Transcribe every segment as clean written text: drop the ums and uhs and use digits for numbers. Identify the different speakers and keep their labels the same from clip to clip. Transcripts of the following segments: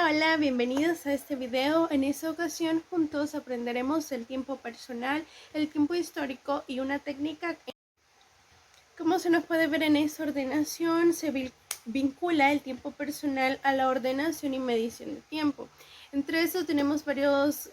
Speaker 1: Hola, bienvenidos a este video. En esta ocasión juntos aprenderemos el tiempo personal, el tiempo histórico y una técnica. Como se nos puede ver en esta ordenación, se vincula el tiempo personal a la ordenación y medición de tiempo. Entre eso tenemos varias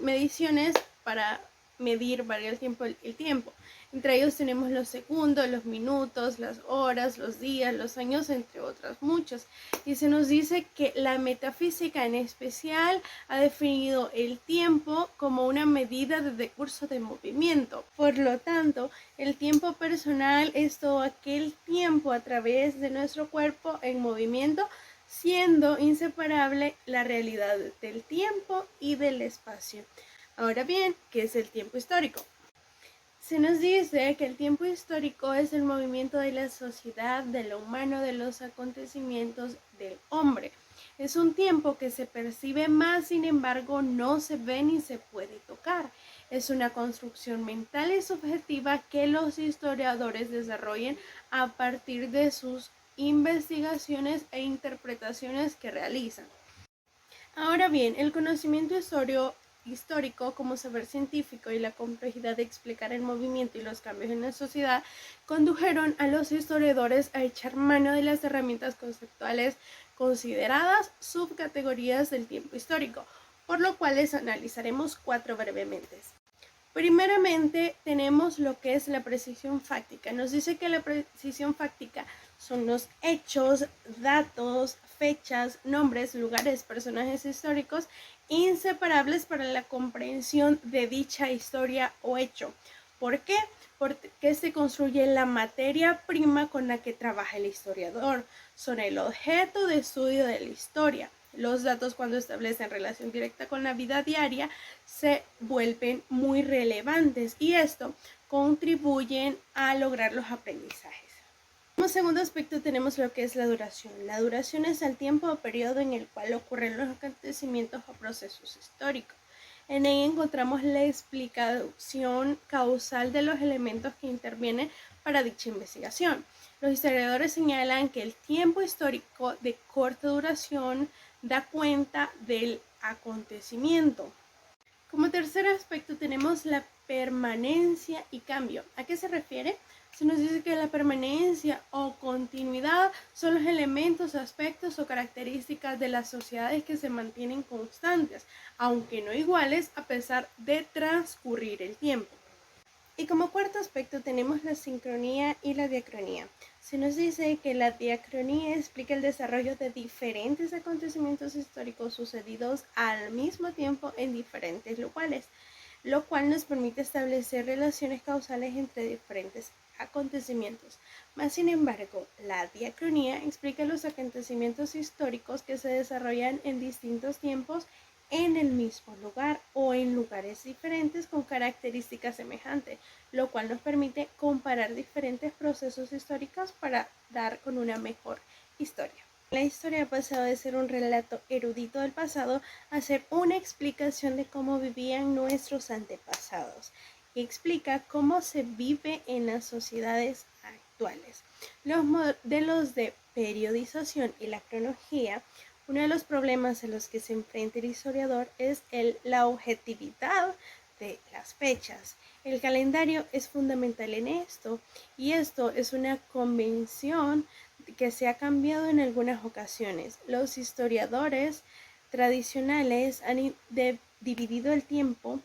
Speaker 1: mediciones para medir el tiempo. Entre ellos tenemos los segundos, los minutos, las horas, los días, los años, entre otros muchos. Y se nos dice que la metafísica en especial ha definido el tiempo como una medida de decurso de movimiento. Por lo tanto, el tiempo personal es todo aquel tiempo a través de nuestro cuerpo en movimiento, siendo inseparable la realidad del tiempo y del espacio. Ahora bien, ¿qué es el tiempo histórico? Se nos dice que el tiempo histórico es el movimiento de la sociedad, de lo humano, de los acontecimientos del hombre. Es un tiempo que se percibe más, sin embargo, no se ve ni se puede tocar. Es una construcción mental y subjetiva que los historiadores desarrollan a partir de sus investigaciones e interpretaciones que realizan. Ahora bien, el conocimiento histórico como saber científico y la complejidad de explicar el movimiento y los cambios en la sociedad condujeron a los historiadores a echar mano de las herramientas conceptuales consideradas subcategorías del tiempo histórico, por lo cual les analizaremos 4 brevemente. Primeramente tenemos lo que es la precisión fáctica. Nos dice que la precisión fáctica son los hechos, datos, fechas, nombres, lugares, personajes históricos inseparables para la comprensión de dicha historia o hecho. ¿Por qué? Porque se construye la materia prima con la que trabaja el historiador. Son el objeto de estudio de la historia. Los datos, cuando establecen relación directa con la vida diaria, se vuelven muy relevantes y esto contribuyen a lograr los aprendizajes. Como segundo aspecto tenemos lo que es la duración. La duración es el tiempo o periodo en el cual ocurren los acontecimientos o procesos históricos. En ella encontramos la explicación causal de los elementos que intervienen para dicha investigación. Los historiadores señalan que el tiempo histórico de corta duración da cuenta del acontecimiento. Como tercer aspecto tenemos la permanencia y cambio. ¿A qué se refiere? Se nos dice que la permanencia o continuidad son los elementos, aspectos o características de las sociedades que se mantienen constantes, aunque no iguales, a pesar de transcurrir el tiempo. Y como cuarto aspecto tenemos la sincronía y la diacronía. Se nos dice que la diacronía explica el desarrollo de diferentes acontecimientos históricos sucedidos al mismo tiempo en diferentes lugares, lo cual nos permite establecer relaciones causales entre diferentes acontecimientos. Más sin embargo, la diacronía explica los acontecimientos históricos que se desarrollan en distintos tiempos en el mismo lugar o en lugares diferentes con características semejantes, lo cual nos permite comparar diferentes procesos históricos para dar con una mejor historia. La historia ha pasado de ser un relato erudito del pasado a ser una explicación de cómo vivían nuestros antepasados y explica cómo se vive en las sociedades actuales. Los modelos de periodización y la cronología. Uno de los problemas a los que se enfrenta el historiador es la objetividad de las fechas. El calendario es fundamental en esto y esto es una convención que se ha cambiado en algunas ocasiones. Los historiadores tradicionales han dividido el tiempo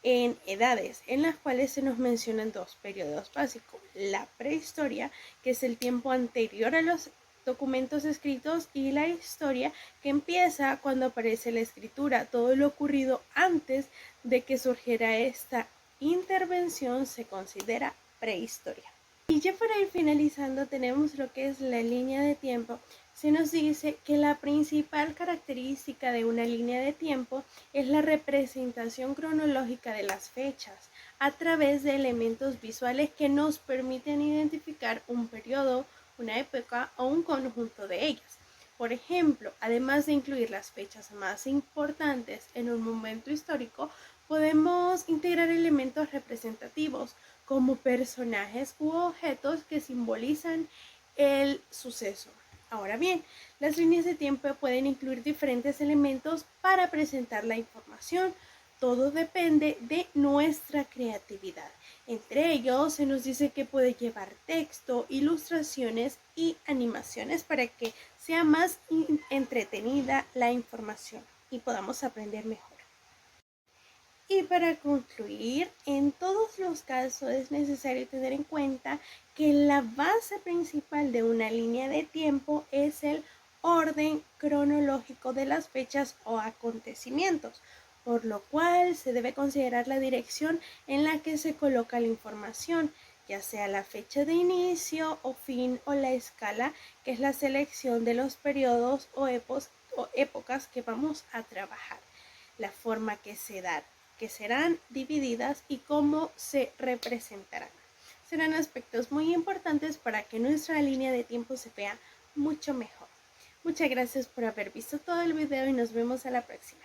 Speaker 1: en edades, en las cuales se nos mencionan 2 periodos básicos. La prehistoria, que es el tiempo anterior a los documentos escritos, y la historia, que empieza cuando aparece la escritura. Todo lo ocurrido antes de que surgiera esta intervención se considera prehistoria. Y ya para ir finalizando tenemos lo que es la línea de tiempo. Se nos dice que la principal característica de una línea de tiempo es la representación cronológica de las fechas a través de elementos visuales que nos permiten identificar un periodo, una época o un conjunto de ellas. Por ejemplo, además de incluir las fechas más importantes en un momento histórico, podemos integrar elementos representativos como personajes u objetos que simbolizan el suceso. Ahora bien, las líneas de tiempo pueden incluir diferentes elementos para presentar la información. Todo depende de nuestra creatividad. Entre ellos se nos dice que puede llevar texto, ilustraciones y animaciones para que sea más entretenida la información y podamos aprender mejor. Y para concluir, en todos los casos es necesario tener en cuenta que la base principal de una línea de tiempo es el orden cronológico de las fechas o acontecimientos, por lo cual se debe considerar la dirección en la que se coloca la información, ya sea la fecha de inicio o fin o la escala, que es la selección de los periodos o épocas que vamos a trabajar, la forma que serán divididas y cómo se representarán. Serán aspectos muy importantes para que nuestra línea de tiempo se vea mucho mejor. Muchas gracias por haber visto todo el video y nos vemos a la próxima.